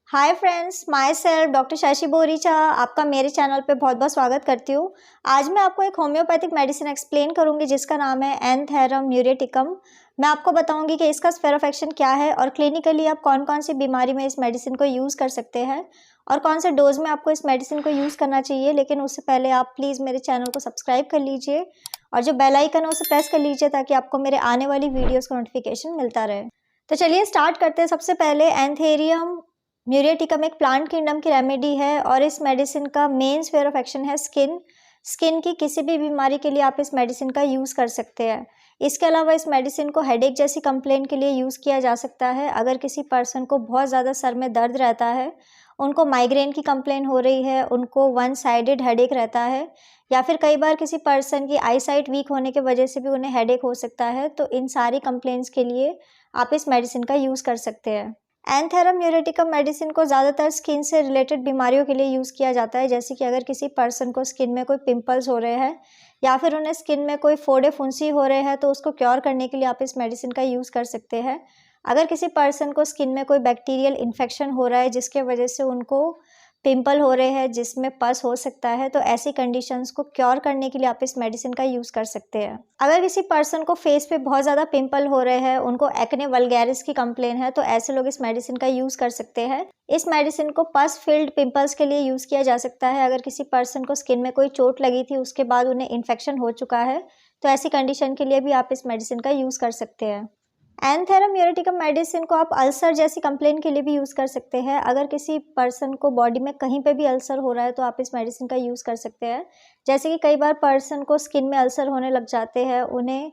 Hi friends, my self doctor Shashi Boricha आपका मेरे channel पे बहुत बहुत स्वागत करती हूँ। आज मैं आपको एक होम्योपैथिक मेडिसिन एक्सप्लेन करूँगी जिसका नाम है एंथेरम म्यूरेटिकम। मैं आपको बताऊँगी कि इसका स्फेयर ऑफ एक्शन क्या है और क्लिनिकली आप कौन कौन सी बीमारी में इस मेडिसिन को यूज़ कर सकते हैं और कौन से डोज में आपको इस मेडिसिन को यूज़ करना चाहिए। लेकिन उससे पहले आप प्लीज़ मेरे चैनल को सब्सक्राइब कर लीजिए और जो बेल आइकन है उसे प्रेस कर लीजिए ताकि आपको मेरे आने वाली वीडियोज़ का नोटिफिकेशन मिलता रहे। तो चलिए स्टार्ट करते हैं। सबसे पहले एंथेरियम म्यूरेटिकम एक प्लांट किंगडम की रेमेडी है और इस मेडिसिन का मेन स्फेयर ऑफ एक्शन है स्किन की किसी भी बीमारी के लिए आप इस मेडिसिन का यूज़ कर सकते हैं। इसके अलावा इस मेडिसिन को हेडेक जैसी कंप्लेंट के लिए यूज़ किया जा सकता है। अगर किसी पर्सन को बहुत ज़्यादा सर में दर्द रहता है, उनको माइग्रेन की कंप्लेंट हो रही है, उनको वन साइडेड हेडेक रहता है या फिर कई बार किसी पर्सन की आई साइट वीक होने की वजह से भी उन्हें हेडेक हो सकता है, तो इन सारी कंप्लेंट्स के लिए आप इस मेडिसिन का यूज़ कर सकते हैं। एंथेरम म्यूरेटिकम मेडिसिन को ज़्यादातर स्किन से रिलेटेड बीमारियों के लिए यूज़ किया जाता है, जैसे कि अगर किसी पर्सन को स्किन में कोई पिंपल्स हो रहे हैं या फिर उन्हें स्किन में कोई फोड़े फुंसी हो रहे हैं तो उसको क्योर करने के लिए आप इस मेडिसिन का यूज़ कर सकते हैं। अगर किसी पर्सन को स्किन में कोई बैक्टीरियल इन्फेक्शन हो रहा है जिसके वजह से उनको पिंपल हो रहे हैं जिसमें पस हो सकता है, तो ऐसी कंडीशंस को क्योर करने के लिए आप इस मेडिसिन का यूज़ कर सकते हैं। अगर किसी पर्सन को फेस पे बहुत ज़्यादा पिंपल हो रहे हैं, उनको एक्ने वल्गैरिस की कंप्लेन है, तो ऐसे लोग इस मेडिसिन का यूज़ कर सकते हैं। इस मेडिसिन को पस फिल्ड पिंपल्स के लिए यूज़ किया जा सकता है। अगर किसी पर्सन को स्किन में कोई चोट लगी थी, उसके बाद उन्हें इन्फेक्शन हो चुका है, तो ऐसी कंडीशन के लिए भी आप इस मेडिसिन का यूज़ कर सकते हैं। एंथेरम म्यूरेटिकम मेडिसिन को आप अल्सर जैसी कंप्लेंट के लिए भी यूज़ कर सकते हैं। अगर किसी पर्सन को बॉडी में कहीं पे भी अल्सर हो रहा है तो आप इस मेडिसिन का यूज़ कर सकते हैं। जैसे कि कई बार पर्सन को स्किन में अल्सर होने लग जाते हैं, उन्हें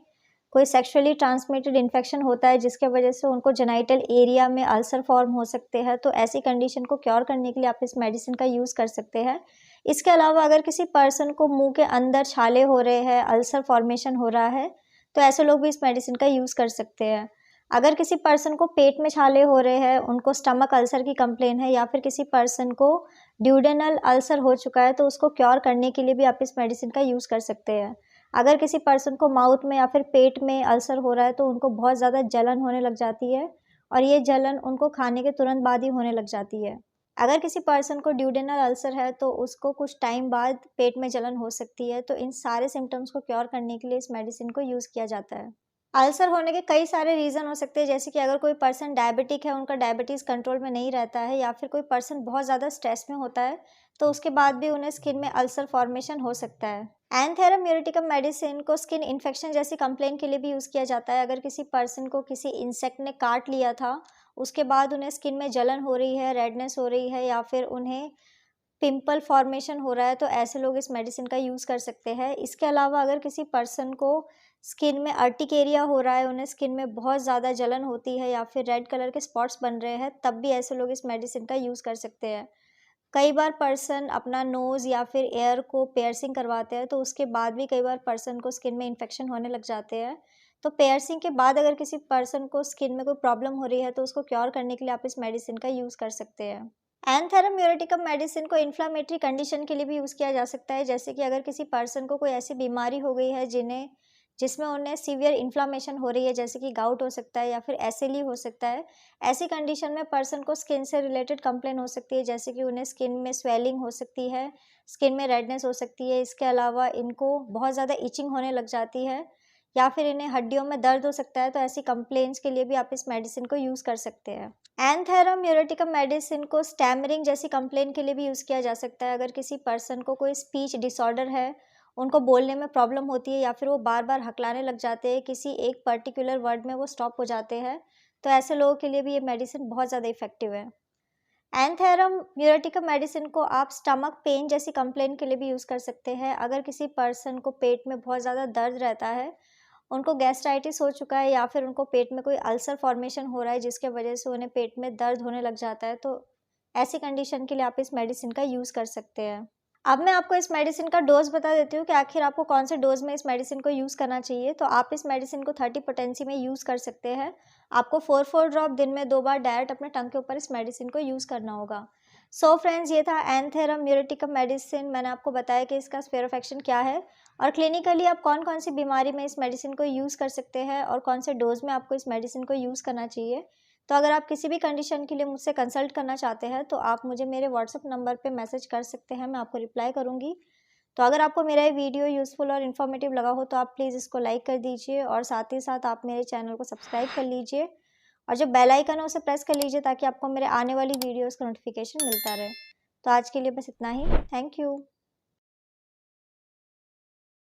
कोई सेक्सुअली ट्रांसमिटेड इन्फेक्शन होता है जिसके वजह से उनको जेनाइटल एरिया में अल्सर फॉर्म हो सकते हैं, तो ऐसी कंडीशन को क्योर करने के लिए आप इस मेडिसिन का यूज़ कर सकते हैं। इसके अलावा अगर किसी पर्सन को मुँह के अंदर छाले हो रहे हैं, अल्सर फॉर्मेशन हो रहा है, तो ऐसे लोग भी इस मेडिसिन का यूज़ कर सकते हैं। अगर किसी पर्सन को पेट में छाले हो रहे हैं, उनको स्टमक अल्सर की कंप्लेन है या फिर किसी पर्सन को ड्यूडेनल अल्सर हो चुका है, तो उसको क्योर करने के लिए भी आप इस मेडिसिन का यूज़ कर सकते हैं। अगर किसी पर्सन को माउथ में या फिर पेट में अल्सर हो रहा है तो उनको बहुत ज़्यादा जलन होने लग जाती है और ये जलन उनको खाने के तुरंत बाद ही होने लग जाती है। अगर किसी पर्सन को ड्यूडेनल अल्सर है तो उसको कुछ टाइम बाद पेट में जलन हो सकती है, तो इन सारे सिम्टम्स को क्योर करने के लिए इस मेडिसिन को यूज़ किया जाता है। अल्सर होने के कई सारे रीज़न हो सकते हैं, जैसे कि अगर कोई पर्सन डायबिटिक है, उनका डायबिटीज़ कंट्रोल में नहीं रहता है या फिर कोई पर्सन बहुत ज़्यादा स्ट्रेस में होता है, तो उसके बाद भी उन्हें स्किन में अल्सर फॉर्मेशन हो सकता है। एंथेरम म्यूरेटिकम मेडिसिन को स्किन इन्फेक्शन जैसी कंप्लेंट के लिए भी यूज़ किया जाता है। अगर किसी पर्सन को किसी इंसेक्ट ने काट लिया था, उसके बाद उन्हें स्किन में जलन हो रही है, रेडनेस हो रही है या फिर उन्हें पिंपल फॉर्मेशन हो रहा है, तो ऐसे लोग इस मेडिसिन का यूज़ कर सकते हैं। इसके अलावा अगर किसी पर्सन को स्किन में अर्टिकेरिया हो रहा है, उन्हें स्किन में बहुत ज़्यादा जलन होती है या फिर रेड कलर के स्पॉट्स बन रहे हैं, तब भी ऐसे लोग इस मेडिसिन का यूज़ कर सकते हैं। कई बार पर्सन अपना नोज़ या फिर ईयर को पियर्सिंग करवाते हैं, तो उसके बाद भी कई बार पर्सन को स्किन में इन्फेक्शन होने लग जाते हैं। तो पियर्सिंग के बाद अगर किसी पर्सन को स्किन में कोई प्रॉब्लम हो रही है, तो उसको क्योर करने के लिए आप इस मेडिसिन का यूज़ कर सकते हैं। एंथेरम म्यूरेटिकम मेडिसिन को इन्फ्लामेटरी कंडीशन के लिए भी यूज़ किया जा सकता है, जैसे कि अगर किसी पर्सन को कोई ऐसी बीमारी हो गई है जिसमें उन्हें सीवियर इन्फ्लामेशन हो रही है, जैसे कि गाउट हो सकता है या फिर एसएलई हो सकता है। ऐसी कंडीशन में पर्सन को स्किन से रिलेटेड कंप्लेन हो सकती है, जैसे कि उन्हें स्किन में स्वेलिंग हो सकती है, स्किन में रेडनेस हो सकती है। इसके अलावा इनको बहुत ज़्यादा इचिंग होने लग जाती है या फिर इन्हें हड्डियों में दर्द हो सकता है, तो ऐसी कंप्लेंट्स के लिए भी आप इस मेडिसिन को यूज़ कर सकते हैं। एंथेरम म्यूरेटिकम मेडिसिन को स्टैमरिंग जैसी कंप्लेंट के लिए भी यूज़ किया जा सकता है। अगर किसी पर्सन को कोई स्पीच डिसऑर्डर है, उनको बोलने में प्रॉब्लम होती है या फिर वो बार-बार हकलाने लग जाते हैं, किसी एक पर्टिकुलर वर्ड में वो स्टॉप हो जाते हैं, तो ऐसे लोगों के लिए भी ये मेडिसिन बहुत ज़्यादा इफ़ेक्टिव है। एंथेरम म्यूरेटिकम मेडिसिन को आप स्टमक पेन जैसी कंप्लेंट के लिए भी यूज़ कर सकते हैं। अगर किसी पर्सन को पेट में बहुत ज़्यादा दर्द रहता है, उनको गैस्ट्राइटिस हो चुका है या फिर उनको पेट में कोई अल्सर फॉर्मेशन हो रहा है जिसके वजह से उन्हें पेट में दर्द होने लग जाता है, तो ऐसी कंडीशन के लिए आप इस मेडिसिन का यूज़ कर सकते हैं। अब मैं आपको इस मेडिसिन का डोज़ बता देती हूँ कि आखिर आपको कौन से डोज़ में इस मेडिसिन को यूज़ करना चाहिए। तो आप इस मेडिसिन को 30 पोटेंसी में यूज़ कर सकते हैं। आपको 4 ड्रॉप दिन में 2 बार डायरेक्ट अपने टंग के ऊपर इस मेडिसिन को यूज़ करना होगा। सो फ्रेंड्स, ये था एंथेरम म्यूरेटिकम मेडिसिन। मैंने आपको बताया कि इसका स्फेयर ऑफ एक्शन क्या है और क्लिनिकली आप कौन कौन सी बीमारी में इस मेडिसिन को यूज़ कर सकते हैं और कौन से डोज़ में आपको इस मेडिसिन को यूज़ करना चाहिए। तो अगर आप किसी भी कंडीशन के लिए मुझसे कंसल्ट करना चाहते हैं तो आप मुझे मेरे व्हाट्सएप नंबर पे मैसेज कर सकते हैं, मैं आपको रिप्लाई करूँगी। तो अगर आपको मेरा ये वीडियो यूज़फुल और इन्फॉर्मेटिव लगा हो तो आप प्लीज़ इसको लाइक कर दीजिए और साथ ही साथ आप मेरे चैनल को सब्सक्राइब कर लीजिए और जो बेल आइकन है उसे प्रेस कर लीजिए ताकि आपको मेरे आने वाली वीडियोज़ का नोटिफिकेशन मिलता रहे। तो आज के लिए बस इतना ही। Thank you.